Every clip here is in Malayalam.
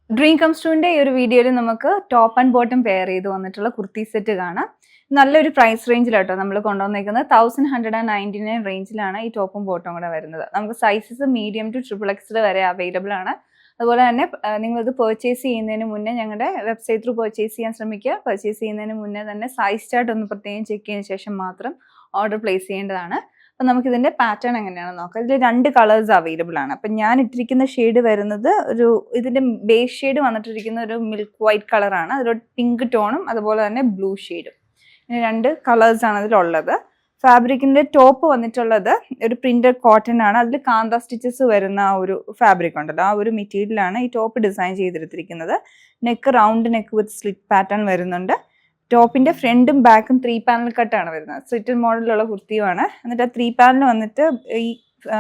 ഡ്രീം കംസ് ടുവിൻ്റെ ഈ ഒരു വീഡിയോയിൽ നമുക്ക് ടോപ്പ് ആൻഡ് ബോട്ടം പെയർ ചെയ്ത് വന്നിട്ടുള്ള കുർത്തി സെറ്റ് കാണാം. നല്ലൊരു പ്രൈസ് റേഞ്ചിലാട്ടോ നമ്മൾ കൊണ്ടുവന്നേക്കുന്നത്. 1199 റേഞ്ചിലാണ് ഈ ടോപ്പും ബോട്ടവും കൂടെ വരുന്നത്. നമുക്ക് സൈസസ് മീഡിയം ടു XXL വരെ അവൈലബിൾ ആണ്. അതുപോലെ തന്നെ നിങ്ങളിത് പർച്ചേസ് ചെയ്യുന്നതിന് മുന്നേ ഞങ്ങളുടെ വെബ്സൈറ്റ് ത്രൂ പർച്ചേസ് ചെയ്യാൻ ശ്രമിക്കുക. പർച്ചേസ് ചെയ്യുന്നതിന് മുന്നേ തന്നെ സൈസ് ചാർട്ട് ഒന്ന് പ്രത്യേകം ചെക്ക് ചെയ്തതിന് ശേഷം മാത്രം ഓർഡർ പ്ലേസ് ചെയ്യേണ്ടതാണ്. അപ്പം നമുക്കിതിൻ്റെ പാറ്റേൺ എങ്ങനെയാണെന്ന് നോക്കാം. ഇതിൽ 2 കളേഴ്സ് അവൈലബിൾ ആണ്. അപ്പം ഞാൻ ഇട്ടിരിക്കുന്ന ഷെയ്ഡ് വരുന്നത് ഇതിൻ്റെ ബേസ് ഷെയ്ഡ് വന്നിട്ടിരിക്കുന്ന ഒരു മിൽക്ക് വൈറ്റ് കളറാണ്. അതിലൊരു പിങ്ക് ടോണും അതുപോലെ തന്നെ ബ്ലൂ ഷെയ്ഡും. ഇങ്ങനെ 2 കളേഴ്സാണ് ഇതിലുള്ളത്. ഫാബ്രിക്കിൻ്റെ ടോപ്പ് വന്നിട്ടുള്ളത് ഒരു പ്രിന്റഡ് കോട്ടൺ ആണ്. അതിൽ കാന്ത സ്റ്റിച്ചസ് വരുന്ന ഒരു ഫാബ്രിക് ഉണ്ടല്ലോ, ആ ഒരു മെറ്റീരിയലാണ് ഈ ടോപ്പ് ഡിസൈൻ ചെയ്തെടുത്തിരിക്കുന്നത്. Neck round neck with slit pattern വരുന്നുണ്ട്. ടോപ്പിന്റെ ഫ്രണ്ടും ബാക്കും 3 പാനൽ കട്ടാണ് വരുന്നത്. സ്ലിറ്റഡ് മോഡലിലുള്ള കുർത്തിയുമാണ്. എന്നിട്ട് ആ 3 പാനൽ വന്നിട്ട് ഈ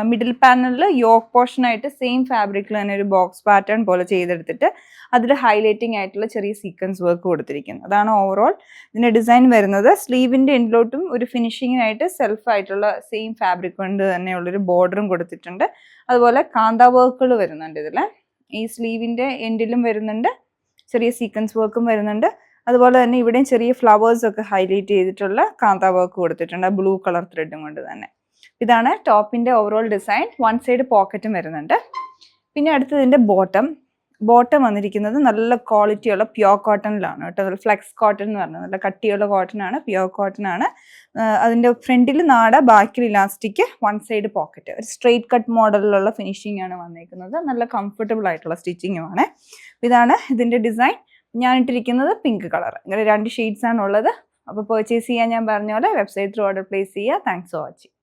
മിഡിൽ പാനലിൽ യോക്ക് പോർഷനായിട്ട് സെയിം ഫാബ്രിക്കിൽ തന്നെ ഒരു ബോക്സ് പാറ്റേൺ പോലെ ചെയ്തെടുത്തിട്ട് അതിൽ ഹൈലൈറ്റിംഗ് ആയിട്ടുള്ള ചെറിയ സീക്വൻസ് വർക്ക് കൊടുത്തിരിക്കുന്നത്. അതാണ് ഓവറോൾ ഇതിൻ്റെ ഡിസൈൻ വരുന്നത്. സ്ലീവിൻ്റെ എൻഡിലോട്ടും ഒരു ഫിനിഷിങ്ങിനായിട്ട് സെൽഫ് ആയിട്ടുള്ള സെയിം ഫാബ്രിക് കൊണ്ട് തന്നെയുള്ളൊരു ബോർഡറും കൊടുത്തിട്ടുണ്ട്. അതുപോലെ കാന്ത വർക്കുകൾ വരുന്നുണ്ട് ഇതിൽ. ഈ സ്ലീവിൻ്റെ എൻഡിലും വരുന്നുണ്ട്, ചെറിയ സീക്വൻസ് വർക്കും വരുന്നുണ്ട്. അതുപോലെ തന്നെ ഇവിടെയും ചെറിയ ഫ്ലവേഴ്സ് ഒക്കെ ഹൈലൈറ്റ് ചെയ്തിട്ടുള്ള കാന്ത വർക്ക് കൊടുത്തിട്ടുണ്ട്, ബ്ലൂ കളർ ത്രെഡും കൊണ്ട് തന്നെ. ഇതാണ് ടോപ്പിന്റെ ഓവറോൾ ഡിസൈൻ. 1 സൈഡ് പോക്കറ്റും വരുന്നുണ്ട്. പിന്നെ അടുത്തതിന്റെ ബോട്ടം വന്നിരിക്കുന്നത് നല്ല ക്വാളിറ്റിയുള്ള പ്യോർ കോട്ടണിലാണ് കേട്ടോ. ഫ്ലെക്സ് കോട്ടൺ എന്ന് പറഞ്ഞത് നല്ല കട്ടിയുള്ള കോട്ടൺ ആണ്, പ്യോർ കോട്ടൺ ആണ്. അതിന്റെ ഫ്രണ്ടിൽ നാട, ബാക്കിൽ ഇലാസ്റ്റിക്, 1 സൈഡ് പോക്കറ്റ്. ഒരു സ്ട്രെയിറ്റ് കട്ട് മോഡലിലുള്ള ഫിനിഷിംഗ് ആണ് വന്നിരിക്കുന്നത്. നല്ല കംഫർട്ടബിൾ ആയിട്ടുള്ള സ്റ്റിച്ചിങ്ങുമാണ്. ഇതാണ് ഇതിന്റെ ഡിസൈൻ. ഞാൻ ഇട്ടിരിക്കുന്നത് പിങ്ക് കളർ. ഇങ്ങനെ 2 ഷെയ്ഡ്സ് ആണ് ഉള്ളത്. അപ്പോൾ പർച്ചേസ് ചെയ്യാൻ ഞാൻ പറഞ്ഞ പോലെ വെബ്സൈറ്റ് ത്രൂ ഓർഡർ പ്ലേസ് ചെയ്യുക. Thanks for watching.